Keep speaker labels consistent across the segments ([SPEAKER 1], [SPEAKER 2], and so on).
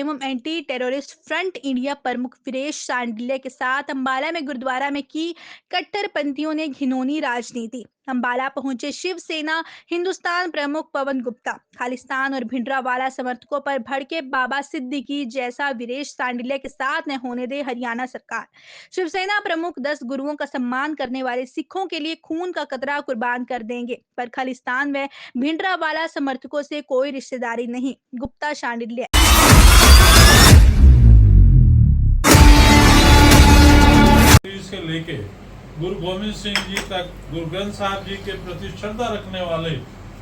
[SPEAKER 1] एवं anti terrorist front India प्रमुख वीरेश सांडिल्य के साथ अंबाला में गुरुद्वारा में की कट्टरपंथियों ने घिनौनी राजनीति। अंबाला पहुंचे शिवसेना हिंदुस्तान प्रमुख पवन गुप्ता, खालिस्तान और भिंडरावाला समर्थकों पर भड़के बाबा सिद्दीकी जैसा वीरेश सांडिल्य के साथ न होने दे हरियाणा सरकार। शिवसेना प्रमुख 10 गुरुओं का सम्मान करने वाले सिखों के लिए खून का कतरा कुर्बान कर देंगे, पर खालिस्तान व भिंडरावाला समर्थकों से कोई रिश्तेदारी नहीं। गुप्ता शांडिल्य।
[SPEAKER 2] से लेके गुरु गोविंद सिंह जी तक गुरु ग्रंथ साहब जी के प्रति श्रद्धा रखने वाले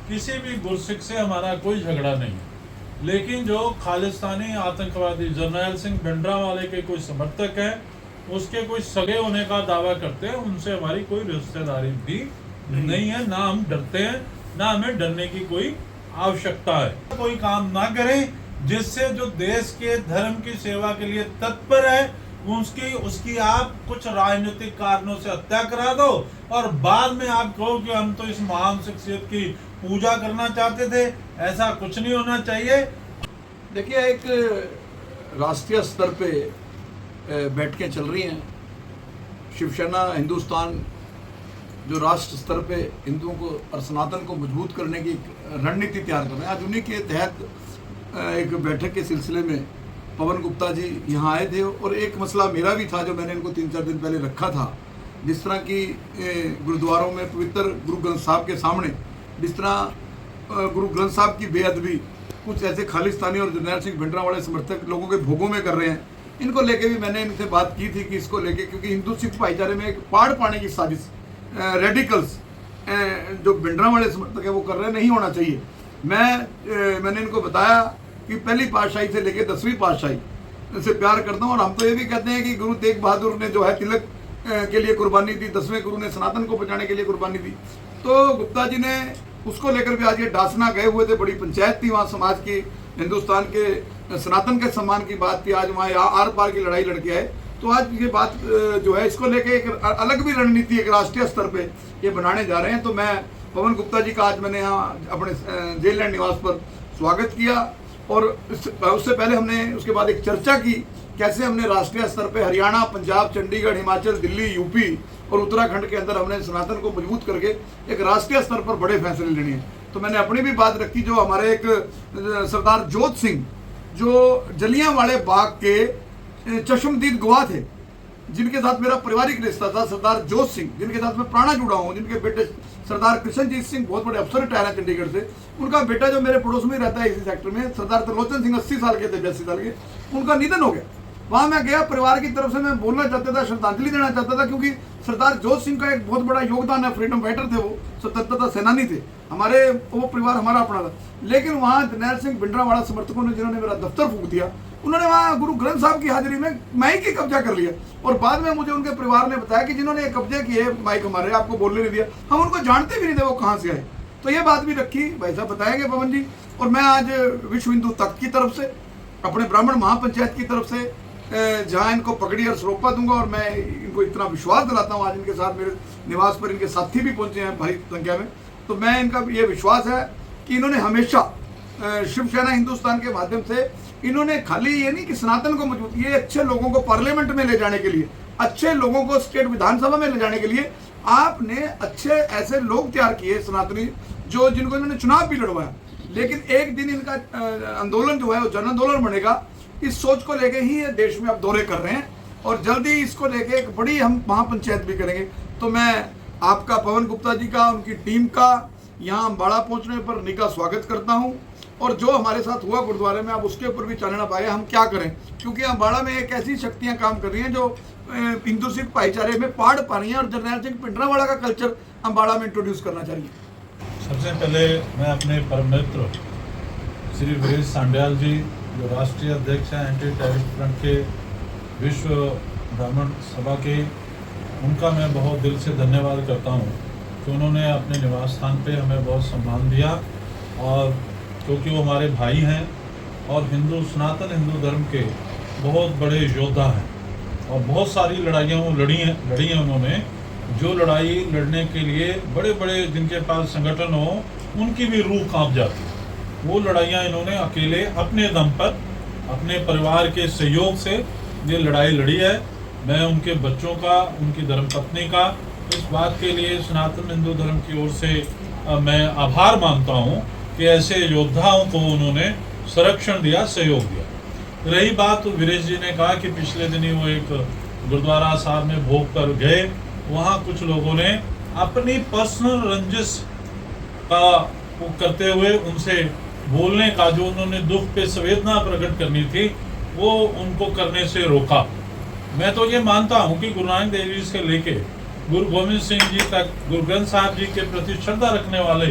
[SPEAKER 2] किसी भी गुरसिख से हमारा कोई झगड़ा नहीं। लेकिन जो खालिस्तानी आतंकवादी जर्नैल सिंह भिंडरावाले के कोई समर्थक हैं, उसके कोई सगे होने का दावा करते हैं, उनसे हमारी कोई रिश्तेदारी भी नहीं है। ना हम डरते हैं, ना हमें डरने की कोई आवश्यकता है। कोई काम ना करें जिससे जो देश के धर्म की सेवा के लिए तत्पर है उसकी आप कुछ राजनीतिक कारणों से हत्या करा दो और बाद में आप कहो कि हम तो इस महान शख्सियत की पूजा करना चाहते थे। ऐसा कुछ नहीं होना चाहिए।
[SPEAKER 3] देखिए, एक राष्ट्रीय स्तर पे बैठकें चल रही हैं। शिवसेना हिंदुस्तान जो राष्ट्र स्तर पे हिंदुओं को और सनातन को मजबूत करने की रणनीति तैयार कर रहे हैं, आज उन्हीं के तहत एक बैठक के सिलसिले में पवन गुप्ता जी यहाँ आए थे। और एक मसला मेरा भी था जो मैंने इनको 3-4 दिन पहले रखा था। जिस तरह की गुरुद्वारों में पवित्र गुरु ग्रंथ साहब के सामने जिस तरह गुरु ग्रंथ साहब की बेअदबी कुछ ऐसे खालिस्तानी और जर्नैल सिंह भिंडरावाले समर्थक लोगों के भोगों में कर रहे हैं, इनको लेके भी मैंने इनसे बात की थी कि इसको लेके, क्योंकि हिंदू सिख भाईचारे में एक पाड़ पाने की साजिश रेडिकल्स जो भिंडरावाले समर्थक है वो कर रहे हैं, नहीं होना चाहिए। मैंने इनको बताया कि पहली पातशाही से लेकर 10वीं पातशाही से प्यार करता हूँ। और हम तो ये भी कहते हैं कि गुरु तेग बहादुर ने जो है तिलक के लिए कुर्बानी दी, 10वें गुरु ने सनातन को बचाने के लिए कुर्बानी दी। तो गुप्ता जी ने उसको लेकर भी आज ये डासना गए हुए थे। बड़ी पंचायत थी वहाँ समाज की, हिंदुस्तान के सनातन के सम्मान की बात थी। आज वहाँ आर पार की लड़ाई लड़के आए। तो आज ये बात जो है इसको लेके एक अलग भी रणनीति एक राष्ट्रीय स्तर पे ये बनाने जा रहे हैं। तो मैं पवन गुप्ता जी का आज मैंने यहाँ अपने जेल लैंड निवास पर स्वागत किया। और उससे पहले हमने उसके बाद एक चर्चा की कैसे हमने राष्ट्रीय स्तर पे हरियाणा, पंजाब, चंडीगढ़, हिमाचल, दिल्ली, यूपी और उत्तराखंड के अंदर हमने सनातन को मजबूत करके एक राष्ट्रीय स्तर पर बड़े फैसले लेने हैं। तो मैंने अपनी भी बात रखी। जो हमारे एक सरदार जोत सिंह जो जलियांवाले बाग के चश्मदीद गवाह थे, जिनके साथ मेरा पारिवारिक रिश्ता था, सरदार जोत सिंह जिनके साथ मैं प्राणा जुड़ा हूँ, जिनके बेटे सरदार कृष्णजीत सिंह बहुत बड़े अफसर रिटायर हैं चंडीगढ़ से, उनका बेटा जो मेरे पड़ोस में रहता है इसी सेक्टर में, सरदार त्रिलोचन सिंह 80 साल के थे, 82 साल के, उनका निधन हो गया। वहाँ मैं गया, परिवार की तरफ से मैं बोलना चाहता था, श्रद्धांजलि देना चाहता था, क्योंकि सरदार जोत सिंह का एक बहुत बड़ा योगदान है। फ्रीडम फाइटर थे वो, स्वतंत्रता सेनानी थे हमारे, वो परिवार हमारा अपना था। लेकिन वहाँ जर्नैल सिंह भिंडरावाला समर्थकों ने जिन्होंने मेरा दफ्तर फूंक दिया, उन्होंने वहाँ गुरु ग्रंथ साहब की हाजिरी में माइक ही कब्जा कर लिया। और बाद में मुझे उनके परिवार ने बताया कि जिन्होंने ये कब्जे किए माइक हमारे, आपको बोलने नहीं दिया, हम उनको जानते भी नहीं थे वो कहाँ से आए। तो ये बात भी रखी, भाई साहब बताएंगे पवन जी। और मैं आज विश्व हिंदू तख्त की तरफ से, अपने ब्राह्मण महापंचायत की तरफ से जहाँ इनको पगड़ी और सरोपा दूंगा। और मैं इनको इतना विश्वास दिलाता हूँ, आज इनके साथ मेरे निवास पर इनके साथी भी पहुंचे हैं भारी संख्या में। तो मैं इनका ये विश्वास है कि इन्होंने हमेशा शिवसेना हिंदुस्तान के माध्यम से इन्होंने खाली ये नहीं कि सनातन को मजबूत, ये अच्छे लोगों को पार्लियामेंट में ले जाने के लिए, अच्छे लोगों को स्टेट विधानसभा में ले जाने के लिए आपने अच्छे ऐसे लोग तैयार किए सनातनी, जो जिनको इन्होंने चुनाव भी लड़वाया। लेकिन एक दिन इनका आंदोलन जो है वो जन आंदोलन बनेगा। इस सोच को लेके ही ये देश में अब दौरे कर रहे हैं और जल्दी इसको लेके एक बड़ी हम महापंचायत भी करेंगे। तो मैं आपका, पवन गुप्ता जी का, उनकी टीम का यहाँ अम्बाड़ा पहुँचने पर निका स्वागत करता हूँ। और जो हमारे साथ हुआ गुरुद्वारे में, आप उसके ऊपर भी चानना पाए हम क्या करें, क्योंकि अम्बाड़ा में एक ऐसी शक्तियाँ काम कर रही हैं जो हिंदू सिख भाईचारे में पाड़ पा रही हैं और जर्नैल सिंह भिंडरावाला का कल्चर अम्बाड़ा में इंट्रोड्यूस करना चाहिए।
[SPEAKER 2] सबसे पहले मैं अपने परम मित्र श्री वीरेश सांडियाल जी, जो राष्ट्रीय अध्यक्ष हैं एंटी टेररिस्ट फ्रंट के विश्व ब्राह्मण सभा के, उनका मैं बहुत दिल से धन्यवाद करता हूं कि उन्होंने अपने निवास स्थान पे हमें बहुत सम्मान दिया। और क्योंकि वो हमारे भाई हैं और सनातन हिंदू धर्म के बहुत बड़े योद्धा हैं और बहुत सारी लड़ाइयाँ वो लड़ी हैं उन्होंने। जो लड़ाई लड़ने के लिए बड़े बड़े जिनके पास संगठन हो, उनकी भी रूह कांप जाती है। वो लड़ाइयाँ इन्होंने अकेले अपने दम पर अपने परिवार के सहयोग से ये लड़ाई लड़ी है। मैं उनके बच्चों का, उनकी धर्मपत्नी का इस बात के लिए सनातन हिंदू धर्म की ओर से मैं आभार मानता हूँ कि ऐसे योद्धाओं को उन्होंने संरक्षण दिया, सहयोग दिया। रही बात, तो वीरेश जी ने कहा कि पिछले दिन ही वो एक गुरुद्वारा साहब में भोग कर गए, वहाँ कुछ लोगों ने अपनी पर्सनल रंजिश का वो करते हुए उनसे बोलने का, जो उन्होंने दुख पे संवेदना प्रकट करनी थी, वो उनको करने से रोका। मैं तो ये मानता हूँ कि गुरु नानक देव जी से लेके गुरु गोविंद सिंह जी तक, गुरु ग्रंथ साहब जी के प्रति श्रद्धा रखने वाले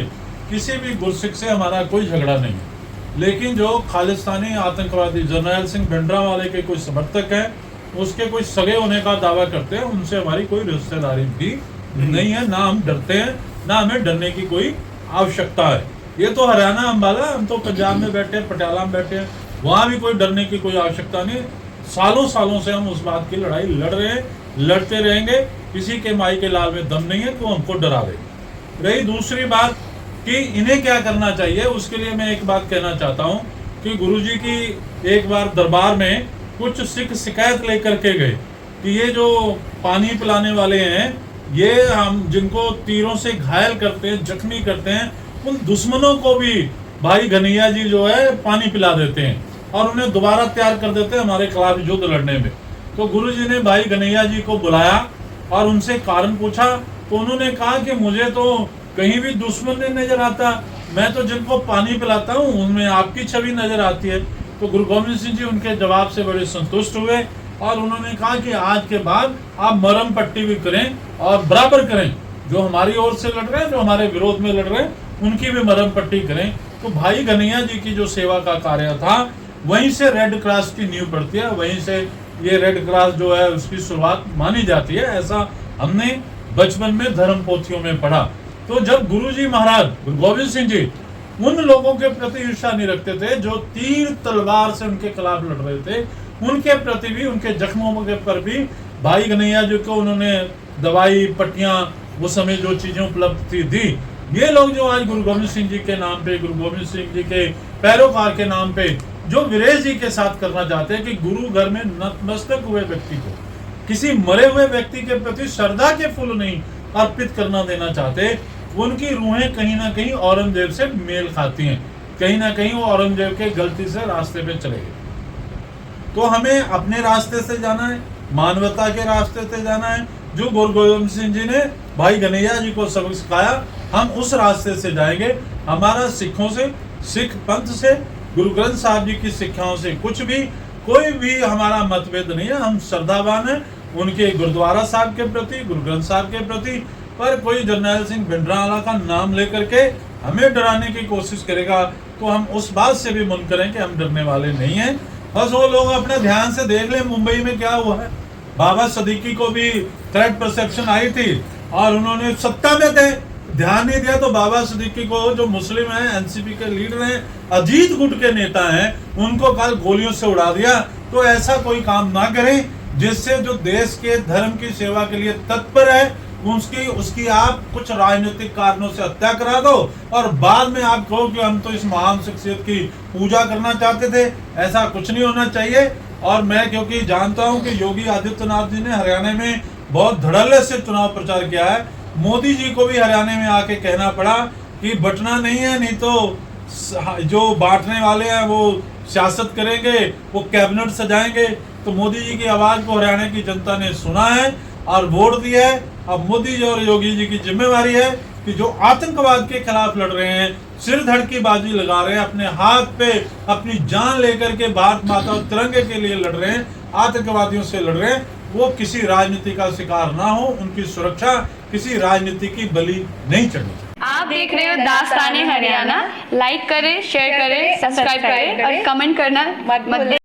[SPEAKER 2] किसी भी गुरसिख से हमारा कोई झगड़ा नहीं है। लेकिन जो खालिस्तानी आतंकवादी जर्नैल सिंह भिंडरांवाले के कोई समर्थक हैं, उसके कोई सगे होने का दावा करते हैं, उनसे हमारी कोई रिश्तेदारी भी नहीं है, ना हम डरते हैं, ना हमें डरने की कोई आवश्यकता है। ये तो हरियाणा अम्बाला, हम तो पंजाब में बैठे हैं, पटियाला में बैठे हैं, वहाँ भी कोई डरने की कोई आवश्यकता नहीं। सालों सालों से हम उस बात की लड़ाई लड़ रहे हैं, लड़ते रहेंगे। किसी के माई के लाल में दम नहीं है तो हमको डरा दे। रही दूसरी बात कि इन्हें क्या करना चाहिए, उसके लिए मैं एक बात कहना चाहता हूँ कि गुरुजी की एक बार दरबार में कुछ सिख शिकायत लेकर के गए कि ये जो पानी पिलाने वाले हैं, ये हम जिनको तीरों से घायल करते हैं, जख्मी करते हैं, उन दुश्मनों को भी भाई घनैया जी जो है पानी पिला देते हैं और उन्हें दोबारा तैयार कर देते हैं हमारे खिलाफ युद्ध लड़ने में। तो गुरुजी ने भाई घनैया जी को बुलाया और उनसे कारण पूछा, तो उन्होंने कहा कि मुझे तो कहीं भी दुश्मन नहीं नजर आता, मैं तो जिनको पानी पिलाता हूँ उनमें आपकी छवि नजर आती है। तो गुरु गोविंद सिंह जी उनके जवाब से बड़े संतुष्ट हुए और उन्होंने कहा कि आज के बाद आप मरहम पट्टी भी करें और बराबर करें, जो हमारी ओर से लड़ रहे हैं, जो हमारे विरोध में लड़ रहे हैं, उनकी भी मरहम पट्टी करें। तो भाई घनैया जी की जो सेवा का कार्य था, वहीं से रेड क्रॉस की नींव पड़ती है, वहीं से ये रेड क्रॉस जो है उसकी शुरुआत मानी जाती है। ऐसा हमने बचपन में धर्म पोथियों में पढ़ा। तो जब गुरुजी महाराज गुरु गोविंद सिंह जी उन लोगों के प्रति ईर्ष्या नहीं रखते थे जो तीर तलवार से उनके खिलाफ लड़ रहे थे, उनके प्रति भी, उनके जख्मों के पर भी भाई घनैया जी को उन्होंने दवाई, पट्टियां, वो समय जो चीजें उपलब्ध थी। ये लोग जो आज गुरु गोविंद सिंह जी के नाम पे, गुरु गोविंद सिंह जी के पैरोकार के नाम पे जो वीरेश जी के साथ करना चाहते हैं कि गुरु घर में नतमस्तक हुए व्यक्ति को, किसी मरे हुए व्यक्ति के प्रति श्रद्धा के फूल नहीं अर्पित करना देना चाहते, उनकी रूहें कहीं ना कहीं औरंगजेब से मेल खाती हैं, कहीं ना कहीं वो औरंगजेब के गलती से रास्ते पे चले गए। तो हमें अपने रास्ते से जाना है, मानवता के रास्ते से जाना है। जो गुरु गोविंद सिंह जी ने भाई घनैया जी को सबक सिखाया, हम उस रास्ते से जाएंगे। हमारा सिखों से, सिख पंथ से, गुरु ग्रंथ साहब जी की शिक्षाओं से कोई भी हमारा मतभेद नहीं है। हम श्रद्धावान हैं उनके गुरुद्वारा साहब के प्रति, गुरु ग्रंथ साहब के प्रति। पर कोई जर्नैल सिंह भिंडरांवाला का नाम लेकर के हमें डराने की कोशिश करेगा तो हम उस बात से भी मुनकर हैं कि हम डरने वाले नहीं हैं। बस वो लोग अपने ध्यान से देख लें मुंबई में क्या हुआ है। बाबा सिद्दीकी को भी थ्रेट परसेप्शन आई थी और उन्होंने सत्ता में थे, ध्यान नहीं दिया। तो बाबा सिद्दीकी को, जो मुस्लिम हैं, एनसीपी के लीडर हैं, अजीत गुट के नेता हैं, उनको कल गोलियों से उड़ा दिया। तो ऐसा कोई काम ना करें जिससे जो देश के धर्म की सेवा के लिए तत्पर है उसकी आप कुछ राजनीतिक कारणों से हत्या करा दो और बाद में आप कहो कि हम तो इस महान शख्सियत की पूजा करना चाहते थे। ऐसा कुछ नहीं होना चाहिए। और मैं क्योंकि जानता हूं कि योगी आदित्यनाथ जी ने हरियाणा में बहुत धड़ल्ले से चुनाव प्रचार किया है, मोदी जी को भी हरियाणा में आके कहना पड़ा कि बटना नहीं है, नहीं तो जो बांटने वाले हैं वो सियासत करेंगे, वो कैबिनेट सजाएंगे। तो मोदी जी की आवाज को हरियाणा की जनता ने सुना है और वोट दिया है। अब मोदी जी और योगी जी की जिम्मेवारी है कि जो आतंकवाद के खिलाफ लड़ रहे हैं, सिर धड़ की बाजी लगा रहे हैं, अपने हाथ पे अपनी जान लेकर के भारत माता और तिरंगे के लिए लड़ रहे हैं, आतंकवादियों से लड़ रहे हैं, वो किसी राजनीति का शिकार ना हो, उनकी सुरक्षा किसी राजनीति की बलि नहीं चढ़नी।
[SPEAKER 4] आप देख रहे हो दास्ताने हरियाणा। लाइक करें, शेयर करें, सब्सक्राइब करें और कमेंट करना मत भूलिए।